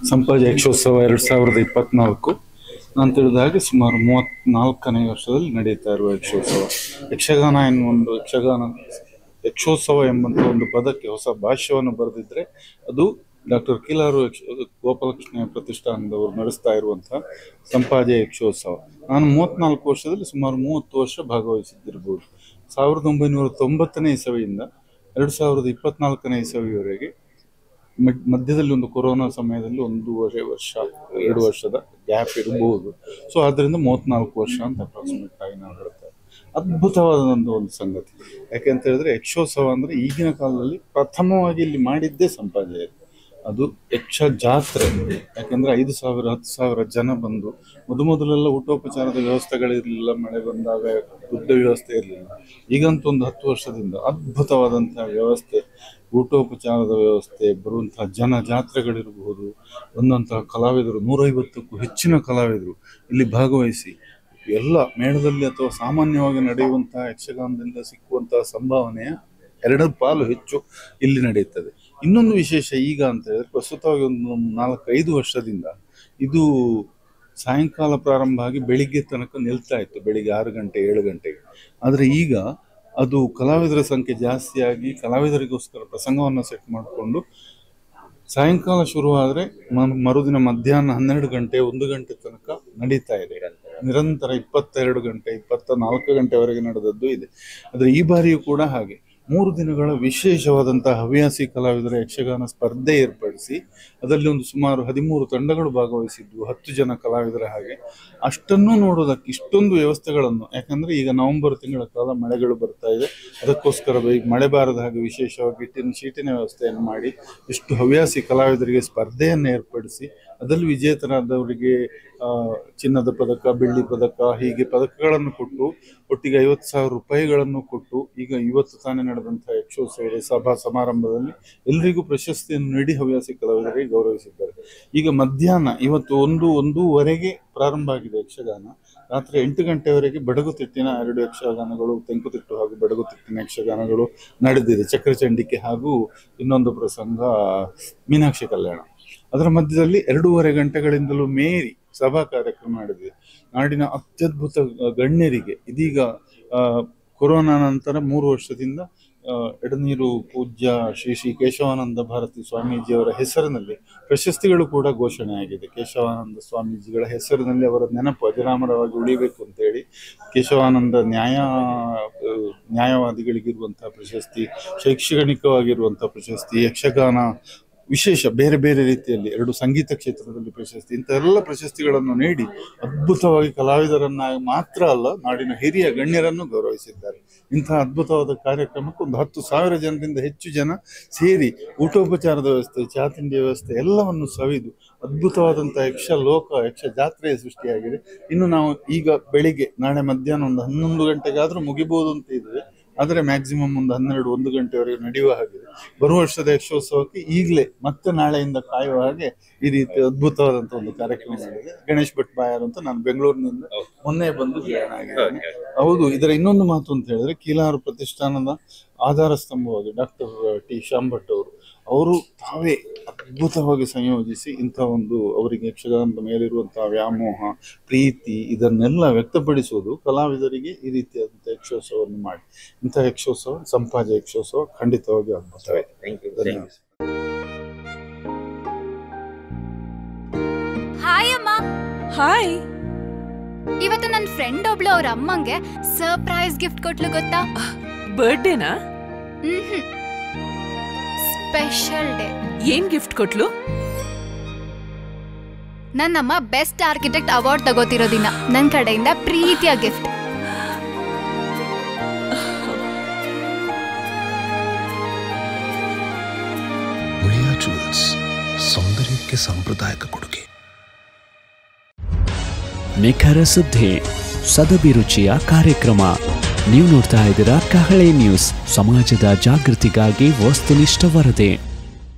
ಸಂಪಾಜ ಯಕ್ಷೋತ್ಸವ 2024 ನಾನು ತಿಳಿದ ಹಾಗೆ ಸುಮಾರು 34ನೇ ವರ್ಷದಲ್ಲಿ ನಡೀತಾ ಇರುವ ಯಕ್ಷೋತ್ಸವ. ಯಕ್ಷಗಾನ ಎನ್ನುವ ಯಕ್ಷೋತ್ಸವ ಎಂಬಂಥ ಒಂದು ಪದಕ್ಕೆ ಹೊಸ ಭಾಷ್ಯವನ್ನು ಬರೆದಿದ್ರೆ ಅದು ಡಾಕ್ಟರ್ ಕೀಲಾರು ಗೋಪಾಲಕೃಷ್ಣ ಪ್ರತಿಷ್ಠಾನದವರು ನಡೆಸ್ತಾ ಇರುವಂತಹ ಸಂಪಾಜೆ ಯಕ್ಷೋತ್ಸವ. ನಾನು 34 ವರ್ಷದಲ್ಲಿ ಸುಮಾರು 30 ವರ್ಷ ಭಾಗವಹಿಸಿದ್ದಿರ್ಬೋದು. 1990ನೇ ಇಸವಿಯಿಂದ 2024ನೇ ಇಸವಿಯವರೆಗೆ ಮಧ್ಯದಲ್ಲಿ ಒಂದು ಕೊರೋನಾ ಸಮಯದಲ್ಲಿ 1.5 ವರ್ಷ 2 ವರ್ಷದ ಗ್ಯಾಪ್ ಇರಬಹುದು. ಸೊ ಅದರಿಂದ 34 ವರ್ಷ ಅಂತ ಅಪ್ರಾಕ್ಸಿಮೇಟ್ ಆಗಿ ನಾವು ಹೇಳ್ತೇವೆ. ಅದ್ಭುತವಾದಂಥ ಒಂದು ಸಂಗತಿ. ಯಾಕೆಂತ ಹೇಳಿದ್ರೆ ಯಕ್ಷೋತ್ಸವ ಅಂದ್ರೆ ಈಗಿನ ಕಾಲದಲ್ಲಿ ಪ್ರಥಮವಾಗಿ ಇಲ್ಲಿ ಮಾಡಿದ್ದೇ ಸಂಪಾಜೆ. ಅದು ಯಕ್ಷ ಜಾತ್ರೆ. ಯಾಕೆಂದ್ರೆ 5,000 10,000 ಜನ ಬಂದು ಮೊದಲೆಲ್ಲ ಊಟೋಪಚಾರದ ವ್ಯವಸ್ಥೆಗಳಿರಲಿಲ್ಲ. ಮಳೆ ಬಂದಾಗ ದುಡ್ಡ ವ್ಯವಸ್ಥೆ ಇರಲಿಲ್ಲ. ಈಗಂತೂ ಒಂದು 10 ವರ್ಷದಿಂದ ಅದ್ಭುತವಾದಂತಹ ವ್ಯವಸ್ಥೆ, ಊಟೋಪಚಾರದ ವ್ಯವಸ್ಥೆ, ಬರುವಂತಹ ಜಾತ್ರೆಗಳಿರಬಹುದು. ಬಂದಂತಹ ಕಲಾವಿದರು 150ಕ್ಕೂ ಹೆಚ್ಚಿನ ಕಲಾವಿದರು ಇಲ್ಲಿ ಭಾಗವಹಿಸಿ ಎಲ್ಲ ಮೇಳದಲ್ಲಿ ಅಥವಾ ಸಾಮಾನ್ಯವಾಗಿ ನಡೆಯುವಂತಹ ಯಕ್ಷಗಾನದಿಂದ ಸಿಕ್ಕುವಂತಹ ಸಂಭಾವನೆಯ 2 ಪಾಲು ಹೆಚ್ಚು ಇಲ್ಲಿ ನಡೆಯುತ್ತದೆ. ಇನ್ನೊಂದು ವಿಶೇಷ ಈಗ ಅಂತ ಹೇಳಿದ್ರೆ ಪ್ರಸ್ತುತವಾಗಿ ಒಂದು 4-5 ವರ್ಷದಿಂದ ಇದು ಸಾಯಂಕಾಲ ಪ್ರಾರಂಭ ಆಗಿ ಬೆಳಿಗ್ಗೆ ತನಕ ನಿಲ್ತಾ ಇತ್ತು, ಬೆಳಿಗ್ಗೆ 6 ಗಂಟೆ 7 ಗಂಟೆಗೆ. ಆದರೆ ಈಗ ಅದು ಕಲಾವಿದರ ಸಂಖ್ಯೆ ಜಾಸ್ತಿಯಾಗಿ ಕಲಾವಿದರಿಗೋಸ್ಕರ ಪ್ರಸಂಗವನ್ನು ಸೆಟ್ ಮಾಡಿಕೊಂಡು ಸಾಯಂಕಾಲ ಶುರುವಾದರೆ ಮರುದಿನ ಮಧ್ಯಾಹ್ನ 12 ಗಂಟೆ 1 ಗಂಟೆ ತನಕ ನಡೀತಾ ಇದೆ. ನಿರಂತರ 22 ಗಂಟೆ 24 ಗಂಟೆವರೆಗೆ ನಡೆದದ್ದು ಇದೆ. ಆದರೆ ಈ ಬಾರಿಯೂ ಕೂಡ ಹಾಗೆ 3 ದಿನಗಳ ವಿಶೇಷವಾದಂತಹ ಹವ್ಯಾಸಿ ಕಲಾವಿದರ ಯಕ್ಷಗಾನ ಸ್ಪರ್ಧೆ ಏರ್ಪಡಿಸಿ ಅದರಲ್ಲಿ ಒಂದು ಸುಮಾರು 13 ತಂಡಗಳು ಭಾಗವಹಿಸಿದ್ವು, 10 ಜನ ಕಲಾವಿದರ ಹಾಗೆ. ಅಷ್ಟನ್ನು ನೋಡೋದಕ್ಕೆ ಇಷ್ಟೊಂದು ವ್ಯವಸ್ಥೆಗಳನ್ನು, ಯಾಕಂದ್ರೆ ಈಗ ನವೆಂಬರ್ ತಿಂಗಳ ಕಾಲ ಮಳೆಗಳು ಬರ್ತಾ ಇದೆ, ಅದಕ್ಕೋಸ್ಕರ ಮಳೆ ಬಾರದ ಹಾಗೆ ವಿಶೇಷವಾಗಿ ಶೀಟಿನ ವ್ಯವಸ್ಥೆಯನ್ನು ಮಾಡಿ ಇಷ್ಟು ಹವ್ಯಾಸಿ ಕಲಾವಿದರಿಗೆ ಸ್ಪರ್ಧೆಯನ್ನು ಏರ್ಪಡಿಸಿ ಅದರಲ್ಲಿ ವಿಜೇತರಾದವರಿಗೆ ಚಿನ್ನದ ಪದಕ, ಬೆಳ್ಳಿ ಪದಕ, ಹೀಗೆ ಪದಕಗಳನ್ನು ಕೊಟ್ಟು ಒಟ್ಟಿಗೆ 50,000 ರೂಪಾಯಿಗಳನ್ನು ಕೊಟ್ಟು ಈಗ ಇವತ್ತು ತಾನೇ ನಡೆದಂತಹ ಯಕ್ಷೋತ್ಸವದ ಸಭಾ ಸಮಾರಂಭದಲ್ಲಿ ಎಲ್ಲರಿಗೂ ಪ್ರಶಸ್ತಿಯನ್ನು ನೀಡಿ ಹವ್ಯಾಸಿ ಕಲಾವಿದರಿಗೆ ಗೌರವಿಸಿದ್ದಾರೆ. ಈಗ ಮಧ್ಯಾಹ್ನ ಇವತ್ತು 1-1:30 ಪ್ರಾರಂಭ ಆಗಿದೆ ಯಕ್ಷಗಾನ. ರಾತ್ರಿ 8 ಗಂಟೆವರೆಗೆ ಬಡಗುತಿಟ್ಟಿನ 2 ಯಕ್ಷಗಾನಗಳು, ತೆಂಕುತಿಟ್ಟು ಹಾಗೂ ಬಡಗುತಿಟ್ಟಿನ ಯಕ್ಷಗಾನಗಳು ನಡೆದಿದೆ. ಚಕ್ರಚಂಡಿಕೆ ಹಾಗೂ ಇನ್ನೊಂದು ಪ್ರಸಂಗ ಮೀನಾಕ್ಷಿ ಕಲ್ಯಾಣ. ಅದರ ಮಧ್ಯದಲ್ಲಿ 2.5 ಗಂಟೆಗಳಿಂದಲೂ ಮೇರಿ ಸಭಾ ಕಾರ್ಯಕ್ರಮ ನಡೆದಿದೆ. ನಾಡಿನ ಅತ್ಯದ್ಭುತ ಗಣ್ಯರಿಗೆ ಇದೀಗ ಕೊರೋನಾ ನಂತರ 3 ವರ್ಷದಿಂದ ಎಡನೀರು ಪೂಜ್ಯ ಶ್ರೀ ಕೇಶವಾನಂದ ಭಾರತಿ ಸ್ವಾಮೀಜಿಯವರ ಹೆಸರಿನಲ್ಲಿ ಪ್ರಶಸ್ತಿಗಳು ಕೂಡ ಘೋಷಣೆಯಾಗಿದೆ. ಕೇಶವಾನಂದ ಸ್ವಾಮೀಜಿಗಳ ಹೆಸರಿನಲ್ಲಿ ಅವರ ನೆನಪು ಅಜರಾಮರವಾಗಿ ಉಳಿಬೇಕು ಅಂತೇಳಿ ಕೇಶವಾನಂದ ನ್ಯಾಯವಾದಿಗಳಿಗಿರುವಂತಹ ಪ್ರಶಸ್ತಿ, ಶೈಕ್ಷಣಿಕವಾಗಿರುವಂತಹ ಪ್ರಶಸ್ತಿ, ಯಕ್ಷಗಾನ ವಿಶೇಷ ಬೇರೆ ಬೇರೆ ರೀತಿಯಲ್ಲಿ 2 ಸಂಗೀತ ಕ್ಷೇತ್ರದಲ್ಲಿ ಪ್ರಶಸ್ತಿ, ಇಂಥ ಎಲ್ಲ ಪ್ರಶಸ್ತಿಗಳನ್ನು ನೀಡಿ ಅದ್ಭುತವಾಗಿ ಕಲಾವಿದರನ್ನಾಗಿ ಮಾತ್ರ ಅಲ್ಲ ನಾಡಿನ ಹಿರಿಯ ಗಣ್ಯರನ್ನು ಗೌರವಿಸಿದ್ದಾರೆ. ಇಂತಹ ಅದ್ಭುತವಾದ ಕಾರ್ಯಕ್ರಮಕ್ಕೆ ಒಂದು 10,000 ಜನರಿಂದ ಹೆಚ್ಚು ಜನ ಸೇರಿ ಊಟೋಪಚಾರದ ವ್ಯವಸ್ಥೆ, ಚಹಾ ತಿಂಡಿ ವ್ಯವಸ್ಥೆ ಎಲ್ಲವನ್ನು ಸವಿದು ಅದ್ಭುತವಾದಂಥ ಯಕ್ಷ ಜಾತ್ರೆಯ ಸೃಷ್ಟಿಯಾಗಿದೆ. ಇನ್ನು ನಾವು ಈಗ ಬೆಳಿಗ್ಗೆ ನಾಳೆ ಮಧ್ಯಾಹ್ನ ಒಂದು 11 ಗಂಟೆಗಾದ್ರೂ ಮುಗಿಬಹುದು ಅಂತ ಇದ್ರೆ, ಆದರೆ ಮ್ಯಾಕ್ಸಿಮಮ್ ಒಂದು 12-1 ಗಂಟೆವರೆಗೆ ನಡೆಯುವ ಹಾಗಿದೆ. ಬರುವ ವರ್ಷದ ಯಕ್ಷೋತ್ಸವಕ್ಕೆ ಈಗಲೇ ಮತ್ತೆ ನಾಳೆಯಿಂದ ಕಾಯುವ ಹಾಗೆ ಈ ರೀತಿ ಅದ್ಭುತವಾದಂಥ ಒಂದು ಕಾರ್ಯಕ್ರಮ ನಡೆದಿದೆ. ಗಣೇಶ್ ಭಟ್ ಬಾಯರ್ ಅಂತ ನಾನು ಬೆಂಗಳೂರಿನಿಂದ ಮೊನ್ನೆ ಬಂದು ಜಾಯ್ನ್ ಆಗಿದ್ದೇನೆ. ಹೌದು, ಇದರ ಇನ್ನೊಂದು ಮಾತು ಅಂತ ಹೇಳಿದ್ರೆ ಕೀಲಾರು ಪ್ರತಿಷ್ಠಾನದ ಆಧಾರ ಸ್ತಂಭವಾಗಿ ಡಾಕ್ಟರ್ ಟಿ ಶಾಂಭಟ್ ಅವರು ತಾವೇ ಅದ್ಭುತವಾಗಿ ಸಂಯೋಜಿಸಿ ಇಂಥ ಒಂದು ಅವರಿಗೆ ಯಕ್ಷಗಾನದ ಮೇಲಿರುವಂತಹ ವ್ಯಾಮೋಹ, ಪ್ರೀತಿ ಇದನ್ನೆಲ್ಲ ವ್ಯಕ್ತಪಡಿಸುವುದು ಕಲಾವಿದರಿಗೆ ಈ ರೀತಿಯಾದಂಥ ಯಕ್ಷೋತ್ಸವವನ್ನು ಮಾಡಿ. ಇಂಥ ಯಕ್ಷೋತ್ಸವ ಸಂಪಾಜ ಯಕ್ಷೋತ್ಸವ ಖಂಡಿತವಾಗಿ ಅದ್ಭುತವಾಗಿದೆ. ಧನ್ಯವಾದ. ಹಾಯ್ ಅಮ್ಮ. ಹಾಯ್. ಇವತ್ತು ನನ್ನ ಫ್ರೆಂಡ್ ಒಬ್ಳು ಅವ್ರ ಅಮ್ಮಂಗೆ ಸರ್ಪ್ರೈಸ್ ಗಿಫ್ಟ್ ಕೊಟ್ಲು ಗೊತ್ತಾ? ಬರ್ತ್ಡೇನಾ? Special day. ಏನ್ ಗಿಫ್ಟ್ ಕೊಟ್ಲು? ನನ್ನಮ್ಮ ಬೆಸ್ಟ್ ಆರ್ಕಿಟೆಕ್ಟ್ ಅವಾರ್ಡ್ ತಗೋತಿರೋ ದಿನ ನನ್ನ ಕಡೆಯಿಂದ ಪ್ರೀತಿಯ ಗಿಫ್ಟ್. ಮುಳಿಯಾ ಜುವೆಲ್ಸ್, ಸೌಂದರ್ಯಕ್ಕೆ ಸಾಂಪ್ರದಾಯಿಕ ಕೊಡುಗೆ. ನಿಖರ ಸುದ್ದಿ, ಸದಭಿರುಚಿಯ ಕಾರ್ಯಕ್ರಮ. ನೀವು ನೋಡ್ತಾ ಇದ್ದೀರಾ ಕಹಳೆ ನ್ಯೂಸ್, ಸಮಾಜದ ಜಾಗೃತಿಗಾಗಿ ವಸ್ತುನಿಷ್ಠ ವರದಿ.